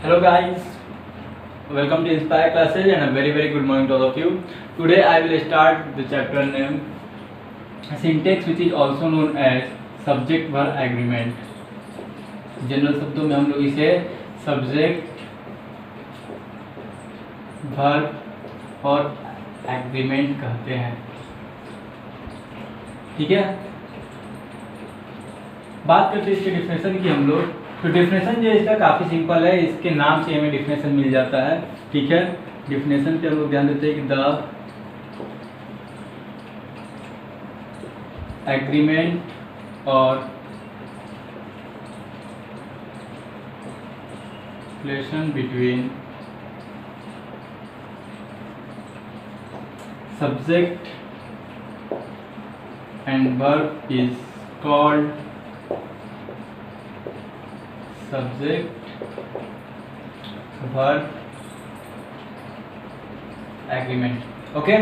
Hello guys, welcome to Inspire classes and a very good morning to all of you. Today I will start the chapter name syntax, which is also known as subject verb agreement. General शब्दों में हम लोग इसे subject verb और agreement कहते हैं। ठीक है, बात करते हैं इसके डिफिनेशन की हम लोग। तो डिफिनेशन जो है इसका काफ़ी सिंपल है, इसके नाम से हमें डिफिनेशन मिल जाता है। ठीक है, डिफिनेशन पे हम लोग ध्यान देते हैं कि द एग्रीमेंट और relation between subject and verb is called subject verb agreement. Okay,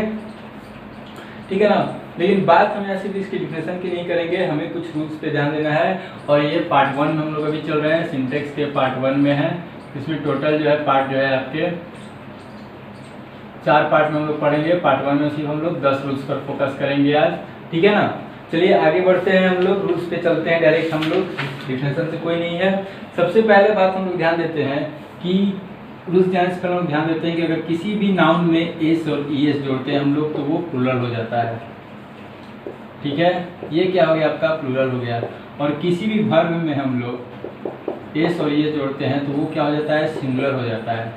ठीक है ना। लेकिन बात हम यहाँ सिर्फ इसकी डिफिनेशन की नहीं करेंगे, हमें कुछ रूल्स पे ध्यान देना है। और ये पार्ट 1 में हम लोग अभी चल रहे हैं, सिंटेक्स के पार्ट 1 में है। इसमें टोटल जो है पार्ट जो है आपके 4 पार्ट में हम लोग पढ़ेंगे। पार्ट 1 में सिर्फ हम लोग 10 रूल्स पर फोकस करेंगे आज। ठीक है ना, चलिए आगे बढ़ते हैं, हम लोग रूल्स पे चलते हैं डायरेक्ट। हम लोग डिफिनेशन से कोई नहीं है। सबसे पहले बात हम लोग ध्यान देते हैं कि रूल्स जानने से पहले हम ध्यान देते हैं कि अगर किसी भी नाउन में एस और ईएस जोड़ते हैं हम लोग तो वो प्लूरल हो जाता है। ठीक है, ये क्या हो गया आपका प्लूरल हो गया। और किसी भी वर्ब में हम लोग एस और ईएस जोड़ते हैं तो वो क्या हो जाता है, सिंगुलर हो जाता है।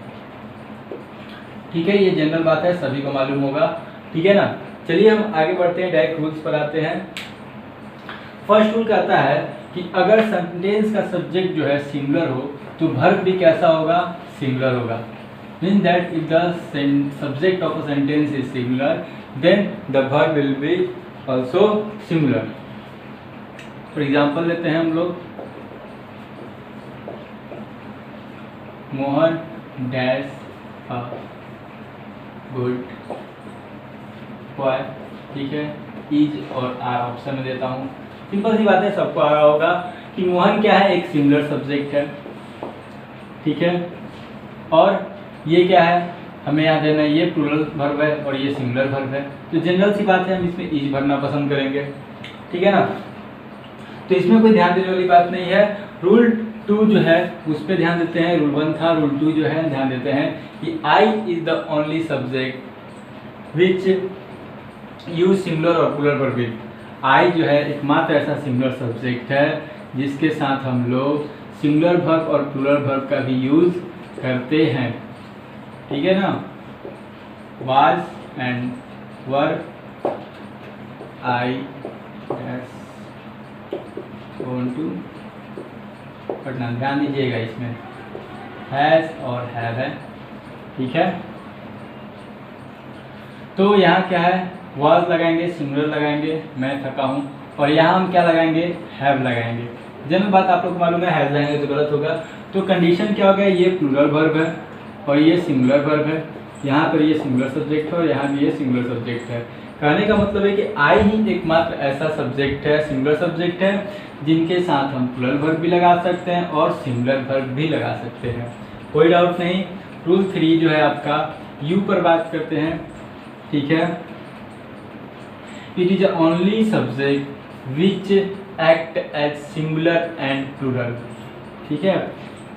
ठीक है, ये जनरल बात है, सभी को मालूम होगा। ठीक है ना, चलिए हम आगे बढ़ते हैं, डायरेक्ट रूल्स पर आते हैं। फर्स्ट रूल कहता है कि अगर सेंटेंस का सब्जेक्ट जो है सिंगुलर हो तो वर्ब भी कैसा होगा, सिंगुलर होगा। Mean that if the subject of a sentence is singular then the verb will be also singular. For example लेते हैं हम लोग, Mohan dash a good boy. ठीक है, इज और आर ऑप्शन में देता हूँ। सिंपल सी बात है, सबको आ रहा होगा कि मोहन क्या है, एक सिंगुलर सब्जेक्ट है। ठीक है, और ये क्या है, हमें याद देना है, ये प्लूरल वर्ब है और ये सिंगुलर वर्ब है। तो जनरल सी बात है, हम इसमें इज भरना पसंद करेंगे। ठीक है ना, तो इसमें कोई ध्यान देने वाली बात नहीं है। रूल 2 जो है उस पर ध्यान देते हैं। रूल 1 था, रूल 2 जो है ध्यान देते हैं कि I is the only subject which use singular और प्लूरल वर्ब विद। आई जो है एकमात्र ऐसा सिंगुलर सब्जेक्ट है जिसके साथ हम लोग सिंगुलर वर्ब और प्लूरल वर्ब का भी यूज करते हैं। ठीक है ना, was and verb I want to पढ़ना, ध्यान दीजिएगा इसमें हैज और हैव है। ठीक है, तो यहाँ क्या है, वाज लगाएंगे, सिंगुलर लगाएंगे, मैं थका हूँ, और यहाँ हम क्या लगाएंगे, हैव लगाएंगे। जनरल बात आप लोग को मालूम है, हैव लगाएंगे तो गलत होगा। तो कंडीशन क्या हो गया, ये प्लूरल वर्ब है और ये सिंगुलर वर्ब है। यहाँ पर ये सिंगुलर सब्जेक्ट है और यहाँ भी ये सिंगुलर सब्जेक्ट है। कहने का मतलब है कि आई ही एकमात्र ऐसा सब्जेक्ट है, सिंगुलर सब्जेक्ट है, जिनके साथ हम प्लूरल वर्ब भी लगा सकते हैं और सिंगुलर वर्ब भी लगा सकते हैं। कोई डाउट नहीं। रूल 3 जो है आपका, यू पर बात करते हैं। ठीक है, it is only subject which act as singular and plural. ठीक है,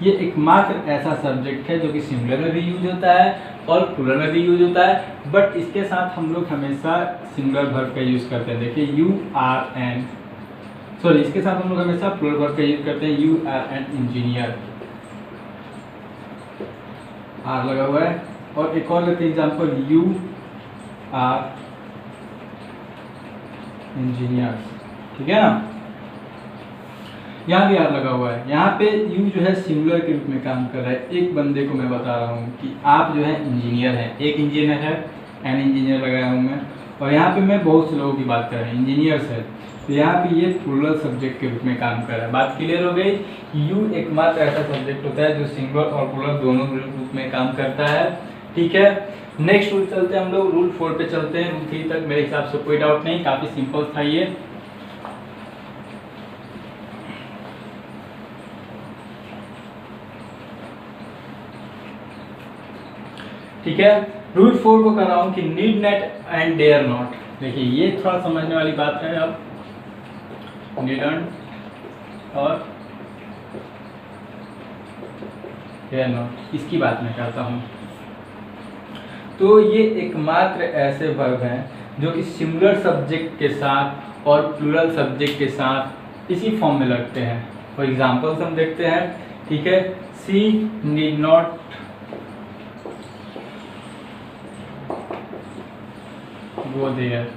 ये एकमात्र ऐसा सब्जेक्ट है जो कि सिंगुलर में भी यूज होता है और प्लूरल में भी यूज होता है, बट इसके साथ हम लोग हमेशा सिंगुलर वर्ब का यूज करते हैं। देखिए यू आर एन, सॉरी, इसके साथ हम लोग हमेशा प्लूरल वर्ब का यूज करते हैं। You are an engineer, are लगा हुआ है। और एक और लेते हैं एग्जाम्पल, यू आर इंजीनियर्स। ठीक है ना, यहाँ भी आर लगा हुआ है। यहाँ पे यू जो है सिंगुलर के रूप में काम कर रहा है। एक बंदे को मैं बता रहा हूँ कि आप जो है इंजीनियर हैं, एक इंजीनियर है, एन इंजीनियर लगाया हूँ मैं। और यहाँ पे मैं बहुत से लोगों की बात कर रहा हूँ, इंजीनियर्स है, तो यहाँ पे ये प्लूरल सब्जेक्ट के रूप में काम कर रहा है। बात क्लियर हो गई। यू एकमात्र ऐसा सब्जेक्ट होता है जो सिंगुलर और प्लूरल दोनों रूप में काम करता है। ठीक है, नेक्स्ट रूल चलते हैं हम लोग, रूल 4 पे चलते हैं। रूल 3 तक मेरे हिसाब से कोई डाउट नहीं, काफ़ी सिंपल था ये। ठीक है। रूल 4 को कर रहा हूँ कि need not and dare not. देखिए ये थोड़ा समझने वाली बात है। अब नीडंट और डेयर नॉट, इसकी बात मैं करता हूँ। तो ये एकमात्र ऐसे वर्ब हैं जो कि सिंगुलर सब्जेक्ट के साथ और प्लूरल सब्जेक्ट के साथ इसी फॉर्म में लगते हैं। फॉर एग्जाम्पल्स हम देखते हैं, ठीक है। सी नीड नॉट गो देयर।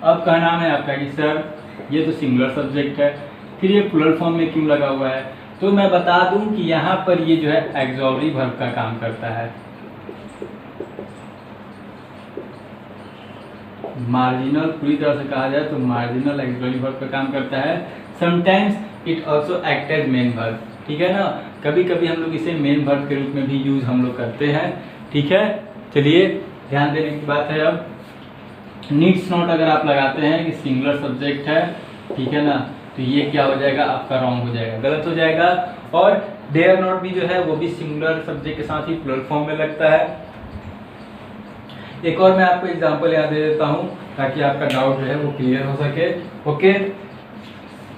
अब कहना है आपका कि सर ये तो सिंगुलर सब्जेक्ट है, फिर ये प्लूरल फॉर्म में क्यों लगा हुआ है? तो मैं बता दूं कि यहाँ पर ये जो है ऑक्सिलरी वर्ब का काम करता है। मार्जिनल पूरी तरह से कहा जाए तो मार्जिनल ऑक्सिलरी वर्ब का काम करता है। Sometimes it also act as main verb, ठीक है ना। कभी कभी हम लोग इसे मेन वर्ब के रूप में भी यूज हम लोग करते हैं, ठीक है। चलिए ध्यान देने की बात है। अब नीड्स नॉट अगर आप लगाते हैं कि सिंगुलर सब्जेक्ट है, ठीक है ना, तो ये क्या हो जाएगा आपका रॉन्ग हो जाएगा, गलत हो जाएगा। और डेयर नॉट भी जो है वो भी सिंगुलर सब्जेक्ट के साथ ही प्लूरल फॉर्म में लगता है। एक और मैं आपको एग्जांपल याद दे देता हूँ ताकि आपका डाउट जो है वो क्लियर हो सके। ओके,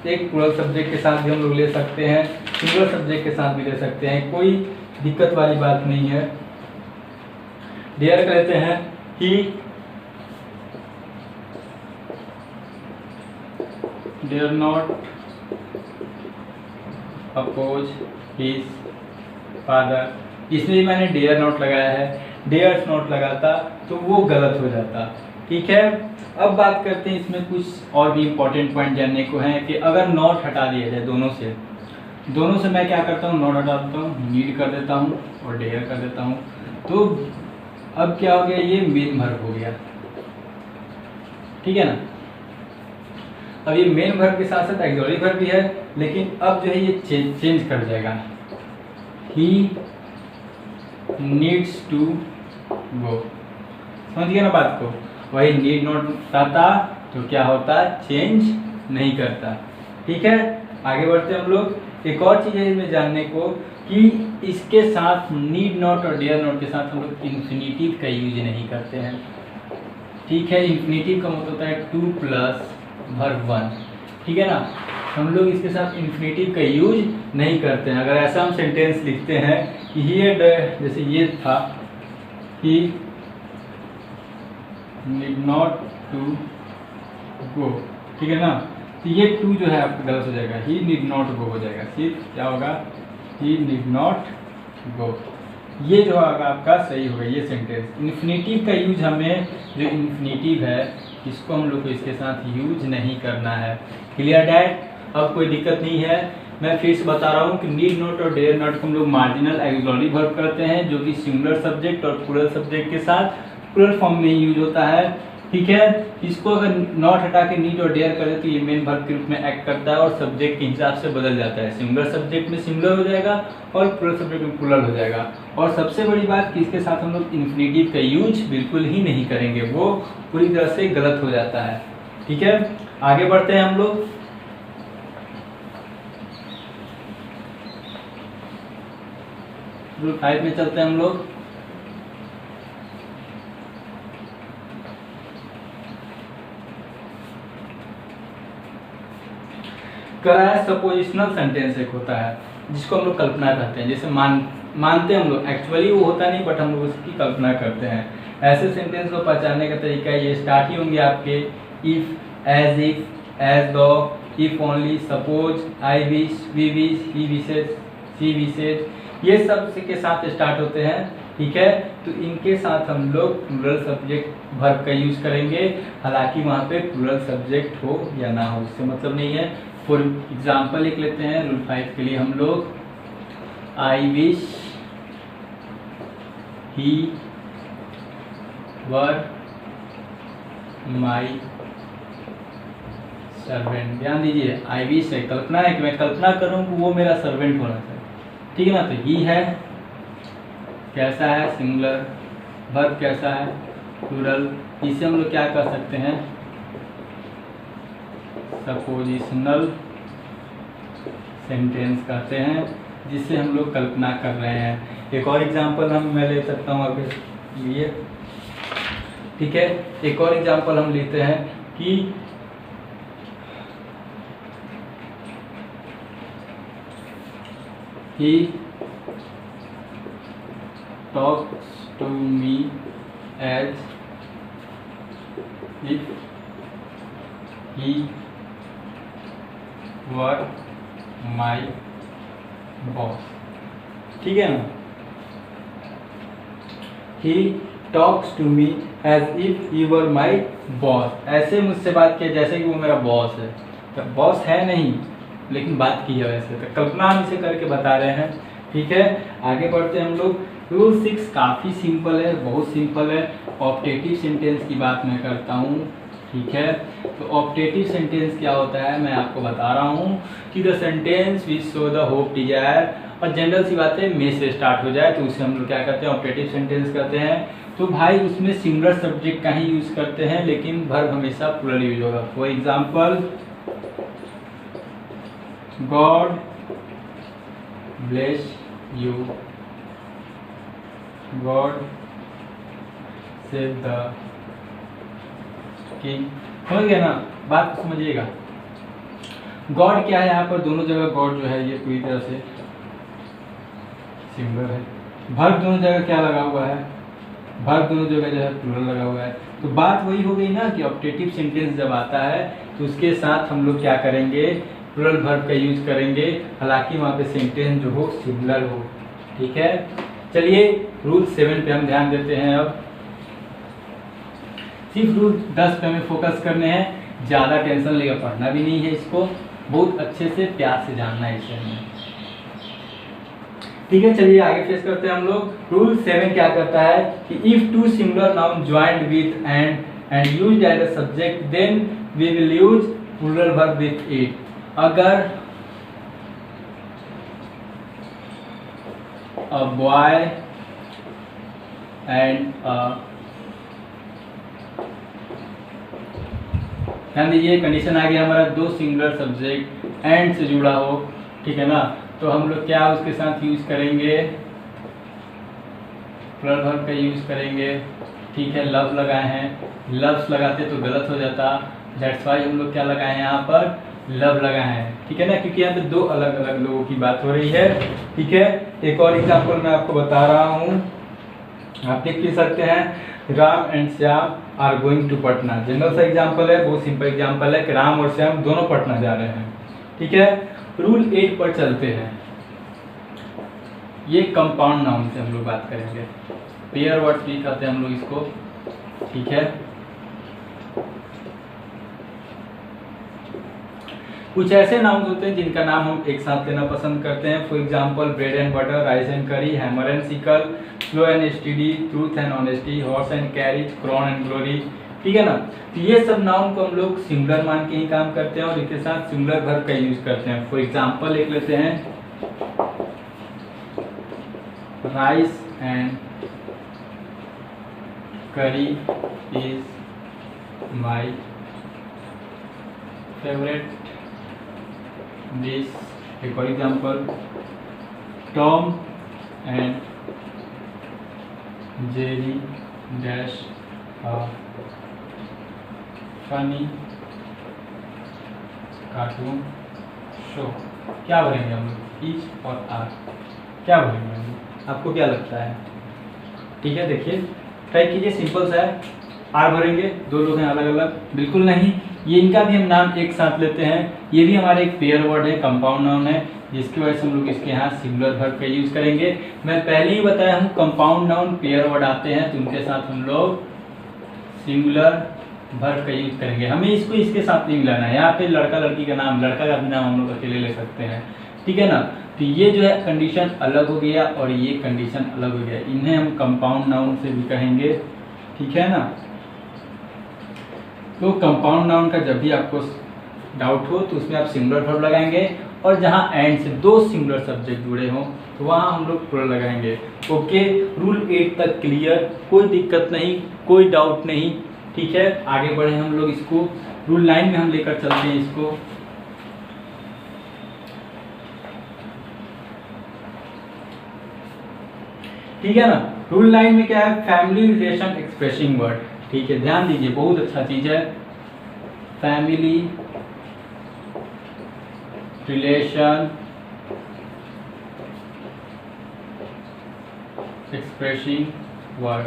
एक प्लूरल सब्जेक्ट के साथ भी हम लोग ले सकते हैं, सिंगुलर सब्जेक्ट के साथ भी ले सकते हैं, कोई दिक्कत वाली बात नहीं है। डेयर कहते हैं he dare not oppose his father. इसलिए मैंने डेयर नॉट लगाया है, डेयर्स नॉट लगाता तो वो गलत हो जाता, ठीक है। अब बात करते हैं इसमें कुछ और भी इम्पोर्टेंट पॉइंट जानने को है कि अगर नॉट हटा दिया जाए दोनों से मैं क्या करता हूँ, नॉट हटा देता हूँ, नीड कर देता हूँ और डेयर कर देता हूँ। तो अब क्या हो गया, ये मेन वर्ब हो गया, ठीक है ना। अब ये मेन वर्ब के साथ साथ ऑक्सिलरी वर्ब भी है, लेकिन अब जो है ये चेंज कर जाएगा। ही नीड्स टू गो, समझ गया ना बात को। वही नीड नॉट आता तो क्या होता, चेंज नहीं करता, ठीक है। आगे बढ़ते हैं हम लोग। एक और चीज़ है इसमें जानने को कि इसके साथ नीड नॉट और डेयर नॉट के साथ हम लोग इन्फिनिटिव का यूज नहीं करते हैं, ठीक है। इन्फिनिटिव का मतलब होता है टू प्लस वर्ब 1, ठीक है ना। हम लोग इसके साथ इन्फिनिटिव का यूज नहीं करते हैं। अगर ऐसा हम सेंटेंस लिखते हैं कि ये जैसे ये था, ही नीड नॉट टू गो, ठीक है ना, तो ये टू जो है आपका गलत हो जाएगा, ही नीड नॉट गो हो जाएगा। सिर्फ क्या होगा, ही नीड नॉट गो, ये जो होगा आपका सही होगा ये सेंटेंस। इन्फिनिटिव का यूज हमें, जो इन्फिनिटिव है इसको हम लोग को इसके साथ यूज नहीं करना है। Clear that? अब कोई दिक्कत नहीं है। मैं फिर से बता रहा हूँ कि नीड नॉट और डेयर नॉट को हम लोग मार्जिनल ऑक्सिलरी वर्ब करते हैं, जो कि सिंगुलर सब्जेक्ट और प्लूरल सब्जेक्ट के साथ प्लूरल फॉर्म में यूज होता है, ठीक है। इसको अगर नॉट हटा के नीड और डेयर करें तो ये मेन वर्ब के रूप में एक्ट करता है और सब्जेक्ट के हिसाब से बदल जाता है। सिंगुलर सब्जेक्ट में सिंगुलर हो जाएगा और प्लूरल सब्जेक्ट में प्लूरल हो जाएगा। और सबसे बड़ी बात कि इसके साथ हम लोग इन्फिनिटिव का यूज बिल्कुल ही नहीं करेंगे, वो पूरी तरह से गलत हो जाता है, ठीक है। आगे बढ़ते हैं हम लोग। रूल 5 में चलते हैं हम लोग। कराया सपोजिशनल सेंटेंस एक होता है जिसको हम लोग कल्पना कहते हैं, जैसे मानते हैं हम लोग, एक्चुअली वो होता नहीं बट हम लोग उसकी कल्पना करते हैं। ऐसे सेंटेंस को पहचानने का तरीका ये स्टार्ट ही होंगे आपके if, as, though, if only, suppose, I wish, we wish, he wishes, she wishes, ये सब के साथ स्टार्ट होते हैं, ठीक है। तो इनके साथ हम लोग प्लूरल सब्जेक्ट वर्ब का यूज करेंगे, हालांकि वहाँ पे प्लूरल सब्जेक्ट हो या ना हो इससे मतलब नहीं है। फॉर एग्जाम्पल लिख लेते हैं रूल 5 के लिए हम लोग, I wish he were my servant. ध्यान दीजिए, आई विश है, कल्पना है कि मैं कल्पना करूं कि वो मेरा सर्वेंट होना चाहिए, ठीक है ना। तो ही है कैसा है, सिंगुलर, वर्ब कैसा है, प्लूरल। इसे हम लोग क्या कर सकते हैं, सपोजिशनल सेंटेंस कहते हैं, जिससे हम लोग कल्पना कर रहे हैं। एक और एग्जांपल मैं ले सकता हूँ आपके लिए, ठीक है। एक और एग्जांपल हम लेते हैं कि he talks to me as if he were my boss, ठीक है ना। he talks to me as if he were my boss, ऐसे मुझसे बात किया जैसे कि वो मेरा बॉस है। तो बॉस है नहीं, लेकिन बात की है वैसे, तो कल्पना हम इसे करके बता रहे हैं, ठीक है। आगे बढ़ते हैं हम लोग। रूल 6 काफ़ी सिंपल है, बहुत सिंपल है। ऑप्टेटिव सेंटेंस की बात मैं करता हूँ, ठीक है। तो ऑप्टेटिव सेंटेंस क्या होता है मैं आपको बता रहा हूँ कि the sentence which show the hope desire, और जनरल सी बात है मे से स्टार्ट हो जाए तो उसे हम लोग क्या करते हैं, ऑप्टेटिव सेंटेंस कहते हैं। तो भाई उसमें सिंगुलर सब्जेक्ट का ही यूज़ करते हैं, लेकिन वर्ब हमेशा प्लूरल यूज होगा। For example, God bless you, God save the king, समझ गया ना, बात को समझिएगा। गॉड क्या है यहाँ पर, दोनों जगह गॉड जो है ये पूरी तरह से सिंगुलर है। वर्ब दोनों जगह क्या लगा हुआ है, वर्ब दोनों जगह जो है प्लूरल लगा हुआ है। तो बात वही हो गई ना कि ऑप्टेटिव सेंटेंस जब आता है तो उसके साथ हम लोग क्या करेंगे, प्लूरल वर्ब का यूज करेंगे, हालांकि वहाँ पे सेंटेंस जो हो सिंगुलर हो, ठीक है। चलिए रूल 7 पे हम ध्यान देते हैं। अब सिर्फ रूल 10 पे हमें फोकस करने हैं, ज़्यादा टेंशन लेकर पढ़ना भी नहीं है, इसको बहुत अच्छे से प्यार से जानना है इसे हमें, ठीक है। चलिए आगे फेस करते हैं हम लोग। रूल 7 क्या कहता है कि if two singular noun joined with and used as a subject then we will use plural verb with it. अगर a boy and ध्यान दीजिए कंडीशन आ गया हमारा, दो सिंगुलर सब्जेक्ट एंड से जुड़ा हो, ठीक है ना। तो हम लोग क्या उसके साथ यूज करेंगे, प्लूरल वर्ब का यूज करेंगे, ठीक है। लव लगाए हैं, लव्स लगाते तो गलत हो जाता, दैट्स वाई हम लोग क्या लगाए हैं यहाँ पर, लव लगाए हैं, ठीक है ना, क्योंकि यहाँ पे दो अलग अलग लोगों की बात हो रही है, ठीक है। एक और एग्जांपल मैं आपको बता रहा हूँ, आप देख भी सकते हैं। Ram and Shyam are going to Patna, general सा एग्जांपल है, बहुत सिंपल एग्जांपल है कि राम और श्याम दोनों पटना जा रहे हैं, ठीक है। रूल 8 पर चलते हैं। ये कंपाउंड नाउन से हम लोग बात करेंगे, पेयर वर्ड्स भी कहते हैं हम लोग इसको, ठीक है। कुछ ऐसे नाउन्स होते हैं जिनका नाम हम एक साथ लेना पसंद करते हैं। For example bread and butter, rice and curry, hammer and sickle, slow and study, truth and honesty, horse and carriage, crown and glory, ठीक है ना। तो ये सब नाउन को हम लोग सिंगुलर मान के ही काम करते हैं और इसके साथ सिंगुलर वर्ब का यूज करते हैं। फॉर एग्जांपल लिख लेते हैं, राइस एंड करी इज माई फेवरेट डिश। एक और example, Tom and Jerry dash funny cartoon show. क्या भरेंगे हम लोग, ईच और आर, क्या भरेंगे हम लोग, आपको क्या लगता है, ठीक है। देखिए ट्राई कीजिए, सिंपल सा है। आर भरेंगे, दो लोग हैं अलग अलग, बिल्कुल नहीं। ये इनका भी हम नाम एक साथ लेते हैं, ये भी हमारे एक पेयर वर्ड है, कंपाउंड नाउन है, जिसकी वजह से हम लोग इसके यहाँ सिंगुलर वर्ब का यूज करेंगे। मैं पहले ही बताया हूँ कंपाउंड नाउन पेयर वर्ड आते हैं तो उनके साथ हम लोग सिंगुलर वर्ब का यूज करेंगे। हमें इसको इसके साथ नहीं मिलाना है। यहाँ पे लड़का लड़की का नाम, लड़का का भी नाम हम लोग अकेले ले सकते हैं, ठीक है ना। तो ये जो है कंडीशन अलग हो गया और ये कंडीशन अलग हो गया, इन्हें हम कंपाउंड नाउन से भी कहेंगे, ठीक है ना। तो कंपाउंड नाउन का जब भी आपको डाउट हो तो उसमें आप सिंगुलर वर्ब लगाएंगे, और जहाँ एंड से दो सिंगुलर सब्जेक्ट जुड़े हों तो वहाँ हम लोग प्लूरल लगाएंगे। ओके, रूल 8 तक क्लियर, कोई दिक्कत नहीं, कोई डाउट नहीं, ठीक है। आगे बढ़े हम लोग इसको रूल 9 में हम लेकर चलते हैं इसको। ठीक है ना। रूल 9 में क्या है, फैमिली रिलेशन एक्सप्रेसिंग वर्ड। ठीक है, ध्यान दीजिए, बहुत अच्छा चीज है। फैमिली रिलेशन एक्सप्रेसिंग वर्ड,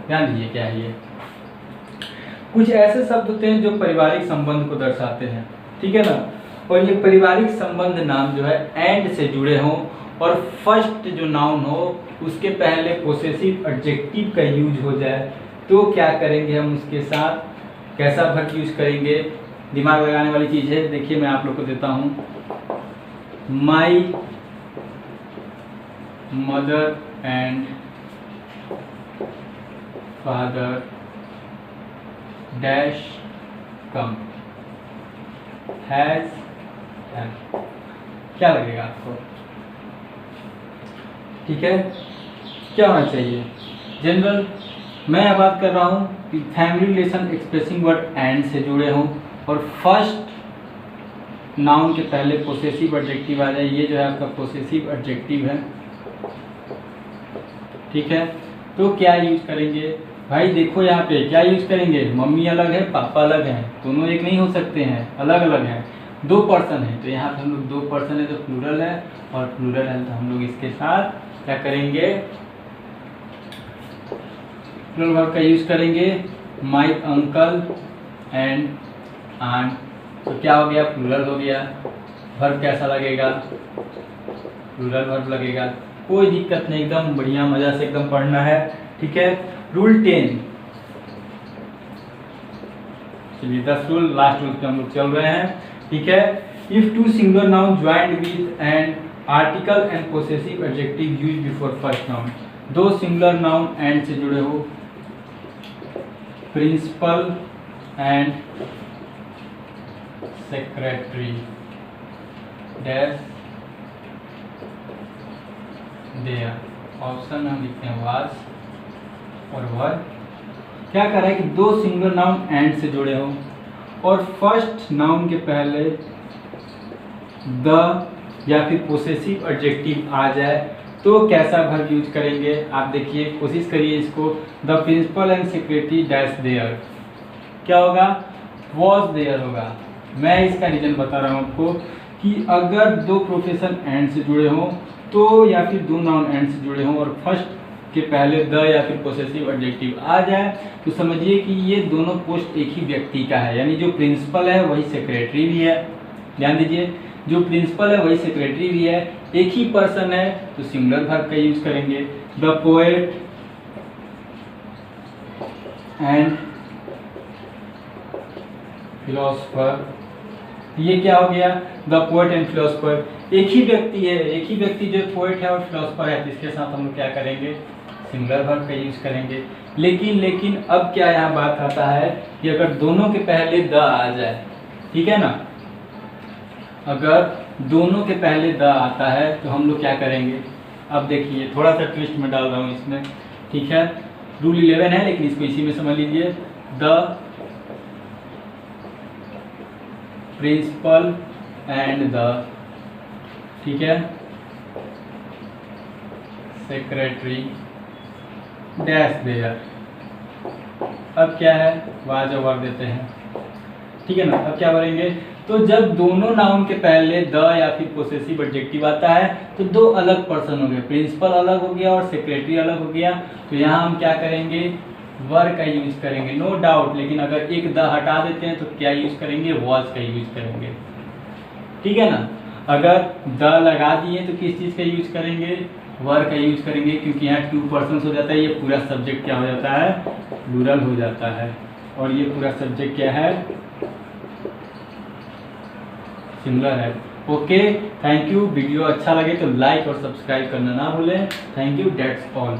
ध्यान दीजिए क्या है ये। कुछ ऐसे शब्द होते हैं जो पारिवारिक संबंध को दर्शाते हैं, ठीक है ना। और ये पारिवारिक संबंध नाम जो है एंड से जुड़े हों और फर्स्ट जो नाउन हो उसके पहले पोसेसिव एडजेक्टिव का यूज हो जाए, तो क्या करेंगे हम उसके साथ, कैसा वर्ब यूज करेंगे। दिमाग लगाने वाली चीज है। देखिए मैं आप लोग को देता हूँ, my mother and father dash come has, क्या लगेगा आपको, ठीक है। क्या होना चाहिए जनरल। मैं अब बात कर रहा हूँ कि family relation expressing word and से जुड़े हों और फर्स्ट नाउन के पहले पोसेसिव एडजेक्टिव आ जाए। ये जो है आपका पोसेसिव एडजेक्टिव है, ठीक है। तो क्या यूज करेंगे भाई, देखो यहाँ पे क्या यूज करेंगे, मम्मी अलग है पापा अलग हैं, दोनों एक नहीं हो सकते हैं, अलग अलग हैं, दो पर्सन है, तो यहाँ पे हम लोग दो पर्सन है तो प्लूरल है, और प्लूरल है तो हम लोग इसके साथ क्या करेंगे, प्लूरल वर्ब का यूज करेंगे। माई अंकल एंड आंट, तो क्या हो गया, प्लूरल हो गया। वर्ब कैसा लगेगा, प्लूरल वर्ब लगेगा, कोई दिक्कत नहीं, एकदम बढ़िया मजा से एकदम पढ़ना है, ठीक है। रूल 10, चलिए 10 रूल, लास्ट रूल पे हम लोग चल रहे हैं, ठीक है। If two singular noun joined with and article and possessive adjective use before first noun, दो सिंगुलर नाउन एंड से जुड़े हो, principal and secretary dash their, option हम लिखते हैं वाज और वर। क्या कर रहा है कि दो सिंगुलर नाउन एंड से जुड़े हो और फर्स्ट नाउन के पहले द या फिर पोसेसिव एडजेक्टिव आ जाए, तो कैसा वर्ब यूज करेंगे आप देखिए, कोशिश करिए इसको। The principal and secretary dash their, क्या होगा, वॉज देयर होगा। मैं इसका रीजन बता रहा हूँ आपको कि अगर दो प्रोफेशन एंड से जुड़े हों तो, या फिर दो नाउन एंड से जुड़े हों और फर्स्ट के पहले द या फिर पोसेसिव एडजेक्टिव आ जाए, तो समझिए कि ये दोनों पोस्ट एक ही व्यक्ति का है, यानी जो प्रिंसिपल है वही सेक्रेटरी भी है। ध्यान दीजिए, जो प्रिंसिपल है वही सेक्रेटरी भी है, एक ही पर्सन है, तो सिंगुलर वर्ब का यूज करेंगे। द पोएट एंड फिलोसफर, ये क्या हो गया, द पोएट एंड फिलोसफर, एक ही व्यक्ति है, एक ही व्यक्ति जो पोएट है और फिलोसफर है, तो इसके साथ हम लोग क्या करेंगे, सिंगुलर वर्ब का यूज करेंगे। लेकिन अब क्या यहाँ बात आता है कि अगर दोनों के पहले द आ जाए, ठीक है ना, अगर दोनों के पहले द आता है तो हम लोग क्या करेंगे। अब देखिए थोड़ा सा ट्विस्ट में डाल रहा हूँ इसमें, ठीक है। रूल 11 है लेकिन इसको इसी में समझ लीजिए। द प्रिंसिपल एंड द, ठीक है, सेक्रेटरी डैश देयर। अब क्या है, वाज और वर्ब देते हैं, ठीक है ना। अब क्या करेंगे, तो जब दोनों नाउन के पहले द या फिर पोसेसिव एडजेक्टिव आता है तो दो अलग पर्सन हो गए, प्रिंसिपल अलग हो गया और सेक्रेटरी अलग हो गया, तो यहाँ हम क्या करेंगे, वर का यूज करेंगे, नो डाउट। लेकिन अगर एक द हटा देते हैं तो क्या यूज करेंगे, वॉज का यूज करेंगे, ठीक है ना। अगर द लगा दिए तो किस चीज़ का यूज करेंगे, वर का यूज करेंगे, क्योंकि यहाँ टू पर्सन्स हो जाता है, ये पूरा सब्जेक्ट क्या हो जाता है, प्लूरल हो जाता है, और ये पूरा सब्जेक्ट क्या है, सिंगुलर है। Okay, thank you. वीडियो अच्छा लगे तो लाइक और सब्सक्राइब करना ना भूलें। Thank you, that's all.